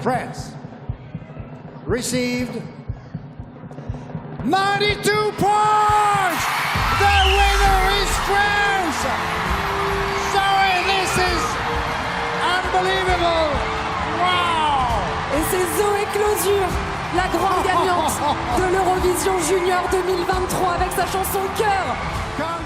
France received 92 points! The winner is France! Sorry, this is unbelievable! Wow! Et c'est Zoé Closure, la grande gagnante de l'Eurovision Junior 2023 avec sa chanson Cœur.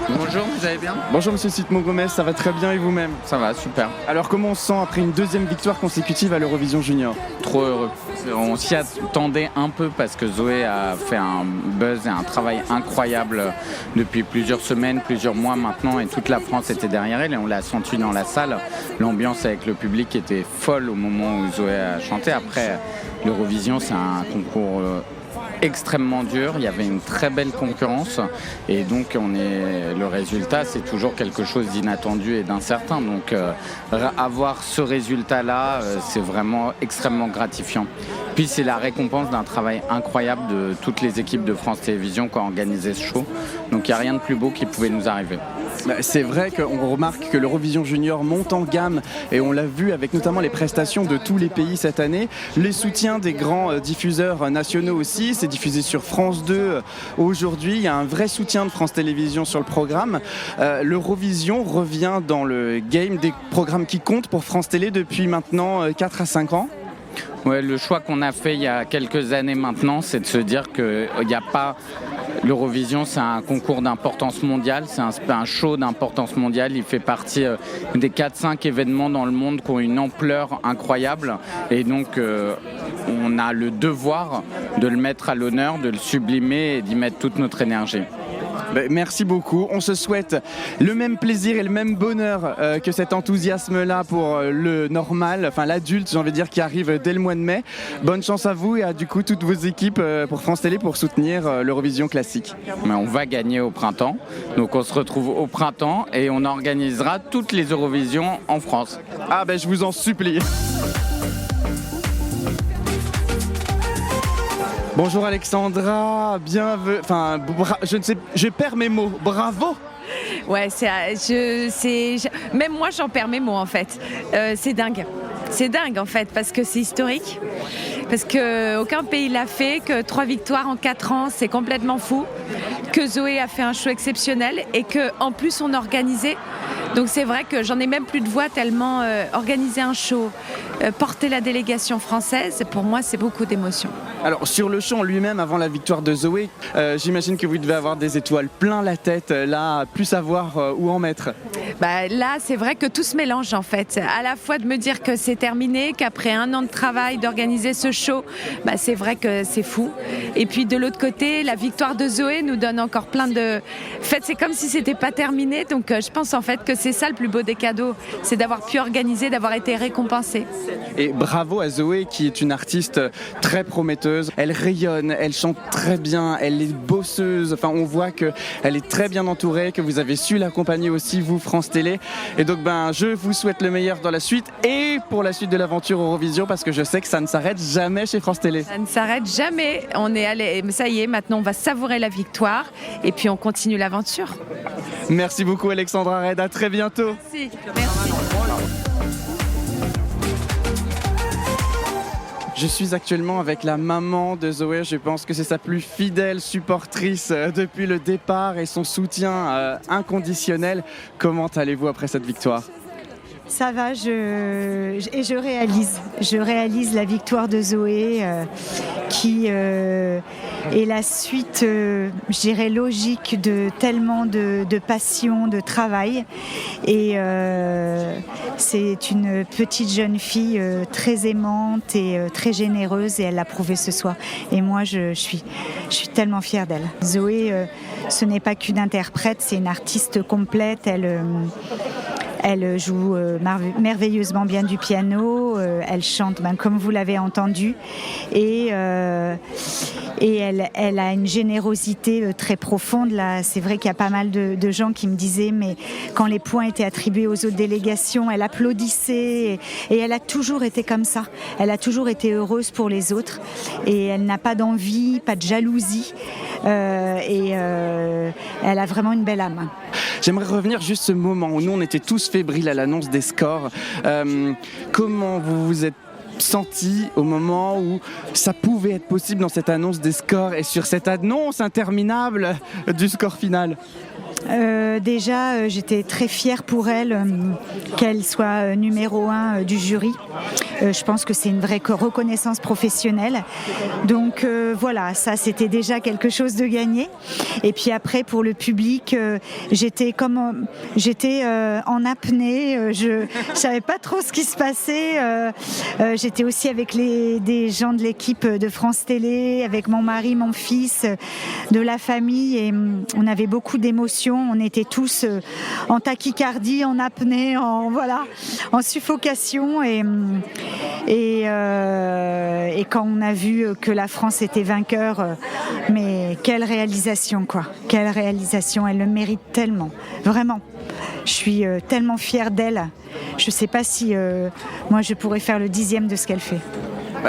Bonjour, vous allez bien? Bonjour Monsieur Sitmo Gomez, ça va très bien et vous-même? Ça va, super. Alors comment on se sent après une deuxième victoire consécutive à l'Eurovision Junior? Trop heureux. On s'y attendait un peu parce que Zoé a fait un buzz et un travail incroyable depuis plusieurs semaines, plusieurs mois maintenant, et toute la France était derrière elle et on l'a senti dans la salle. L'ambiance avec le public était folle au moment où Zoé a chanté. Après, l'Eurovision, c'est un concours extrêmement dur, il y avait une très belle concurrence et donc le résultat c'est toujours quelque chose d'inattendu et d'incertain, donc avoir ce résultat là c'est vraiment extrêmement gratifiant. Puis c'est la récompense d'un travail incroyable de toutes les équipes de France Télévisions qui ont organisé ce show, donc il n'y a rien de plus beau qui pouvait nous arriver. C'est vrai qu'on remarque que l'Eurovision Junior monte en gamme et on l'a vu avec notamment les prestations de tous les pays cette année, les soutiens des grands diffuseurs nationaux aussi, c'est diffusé sur France 2 aujourd'hui, il y a un vrai soutien de France Télévisions sur le programme. L'Eurovision revient dans le game des programmes qui comptent pour France Télé depuis maintenant 4 à 5 ans. Ouais, le choix qu'on a fait il y a quelques années maintenant, c'est de se dire qu'il n'y a pas... L'Eurovision, c'est un concours d'importance mondiale, c'est un show d'importance mondiale. Il fait partie des 4-5 événements dans le monde qui ont une ampleur incroyable. Et donc, on a le devoir de le mettre à l'honneur, de le sublimer et d'y mettre toute notre énergie. Merci beaucoup. On se souhaite le même plaisir et le même bonheur que cet enthousiasme-là pour le normal, enfin l'adulte, j'ai envie de dire, qui arrive dès le mois de mai. Bonne chance à vous et à du coup toutes vos équipes pour France Télé pour soutenir l'Eurovision classique. Mais on va gagner au printemps, donc on se retrouve au printemps et on organisera toutes les Eurovisions en France. Ah je vous en supplie. Bonjour Alexandra, bienvenue. Enfin, je perds mes mots. Bravo. Ouais, même moi j'en perds mes mots en fait. C'est dingue. C'est dingue en fait parce que c'est historique. Parce qu'aucun pays l'a fait, que 3 victoires en 4 ans, c'est complètement fou. Que Zoé a fait un show exceptionnel et qu'en plus on a organisé. Donc c'est vrai que j'en ai même plus de voix tellement organiser un show, porter la délégation française, pour moi c'est beaucoup d'émotions. Alors sur le show en lui-même, avant la victoire de Zoé, j'imagine que vous devez avoir des étoiles plein la tête, là, plus savoir où en mettre. Là c'est vrai que tout se mélange en fait. À la fois de me dire que c'est terminé, qu'après 1 an de travail d'organiser ce show, c'est vrai que c'est fou. Et puis de l'autre côté, la victoire de Zoé nous donne encore plein de... En fait c'est comme si c'était pas terminé, donc je pense en fait que c'est ça le plus beau des cadeaux, c'est d'avoir pu organiser, d'avoir été récompensé. Et bravo à Zoé qui est une artiste très prometteuse. Elle rayonne, elle chante très bien, elle est bosseuse. Enfin, on voit qu'elle est très bien entourée, que vous avez su l'accompagner aussi, vous, France Télé. Et donc, je vous souhaite le meilleur dans la suite et pour la suite de l'aventure Eurovision parce que je sais que ça ne s'arrête jamais chez France Télé. Ça ne s'arrête jamais. On est allé, ça y est, maintenant on va savourer la victoire et puis on continue l'aventure. Merci beaucoup Alexandra Red, à très bientôt. Merci. Je suis actuellement avec la maman de Zoé, je pense que c'est sa plus fidèle supportrice depuis le départ et son soutien inconditionnel. Comment allez-vous après cette victoire ? Ça va, je réalise la victoire de Zoé qui est la suite, je dirais, logique de tellement de passion, de travail. Et c'est une petite jeune fille très aimante et très généreuse et elle l'a prouvé ce soir. Et moi, je suis tellement fière d'elle. Zoé, ce n'est pas qu'une interprète, c'est une artiste complète. Elle joue merveilleusement bien du piano, elle chante comme vous l'avez entendu et elle a une générosité très profonde. Là, c'est vrai qu'il y a pas mal de gens qui me disaient mais quand les points étaient attribués aux autres délégations, elle applaudissait et elle a toujours été comme ça. Elle a toujours été heureuse pour les autres et elle n'a pas d'envie, pas de jalousie et elle a vraiment une belle âme. J'aimerais revenir juste ce moment où nous on était tous fébriles à l'annonce des scores. Comment vous vous êtes senti au moment où ça pouvait être possible dans cette annonce des scores et sur cette annonce interminable du score final? Déjà, j'étais très fière pour elle qu'elle soit numéro 1 du jury. Je pense que c'est une vraie reconnaissance professionnelle. Donc voilà, ça c'était déjà quelque chose de gagné. Et puis après, pour le public, j'étais en apnée. Je savais pas trop ce qui se passait. J'étais aussi avec des gens de l'équipe de France Télé, avec mon mari, mon fils, de la famille, et on avait beaucoup d'émotions. On était tous en tachycardie, en apnée, en suffocation, et quand on a vu que la France était vainqueur, mais quelle réalisation, quoi. Quelle réalisation, elle le mérite tellement, vraiment. Je suis tellement fière d'elle. Je ne sais pas si moi je pourrais faire le 10e de ce qu'elle fait.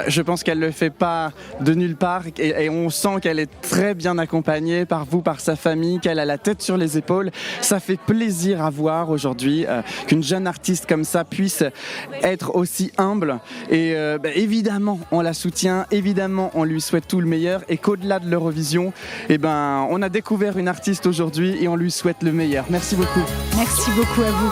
Je pense qu'elle ne le fait pas de nulle part, et on sent qu'elle est très bien accompagnée par vous, par sa famille, qu'elle a la tête sur les épaules. Ça fait plaisir à voir aujourd'hui qu'une jeune artiste comme ça puisse être aussi humble, et évidemment on la soutient, évidemment on lui souhaite tout le meilleur, et qu'au-delà de l'Eurovision, on a découvert une artiste aujourd'hui et on lui souhaite le meilleur. Merci beaucoup. Merci beaucoup à vous.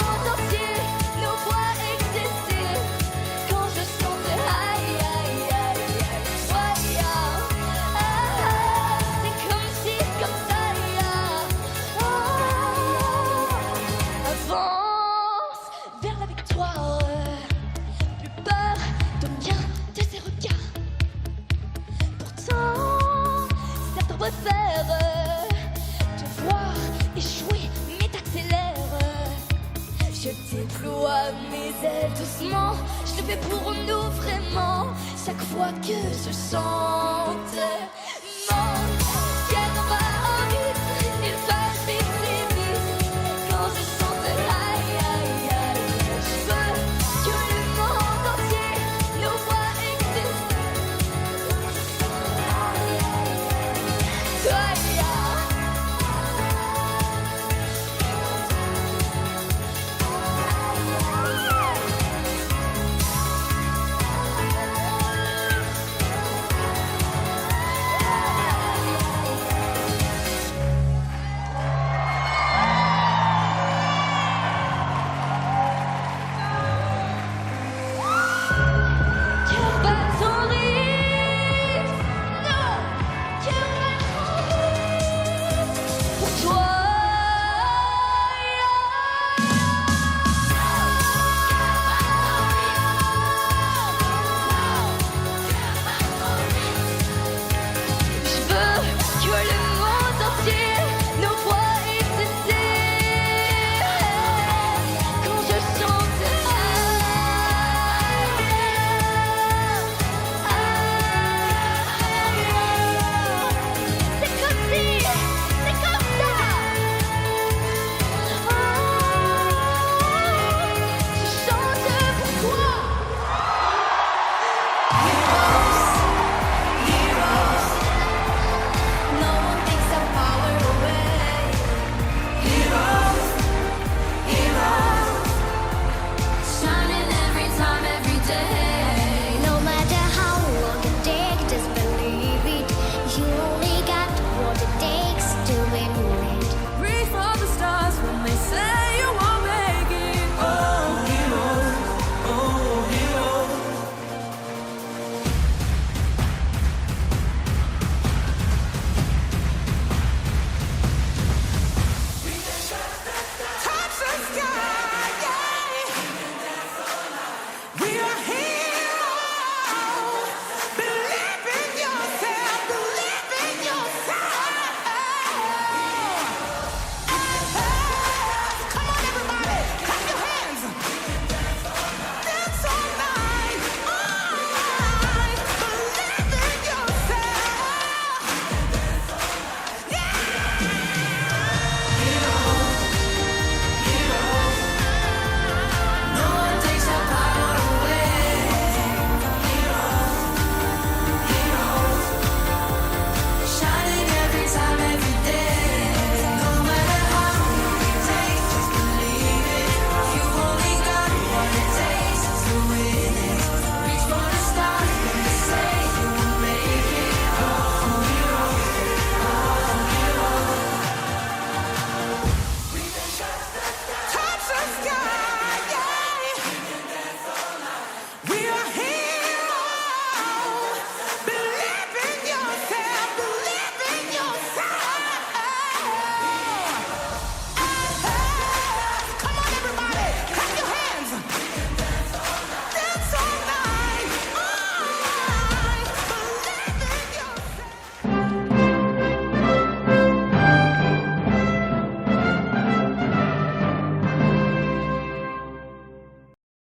Te voir échouer, mais t'accélères. Je déploie mes ailes doucement. Je le fais pour nous vraiment. Chaque fois que je chante.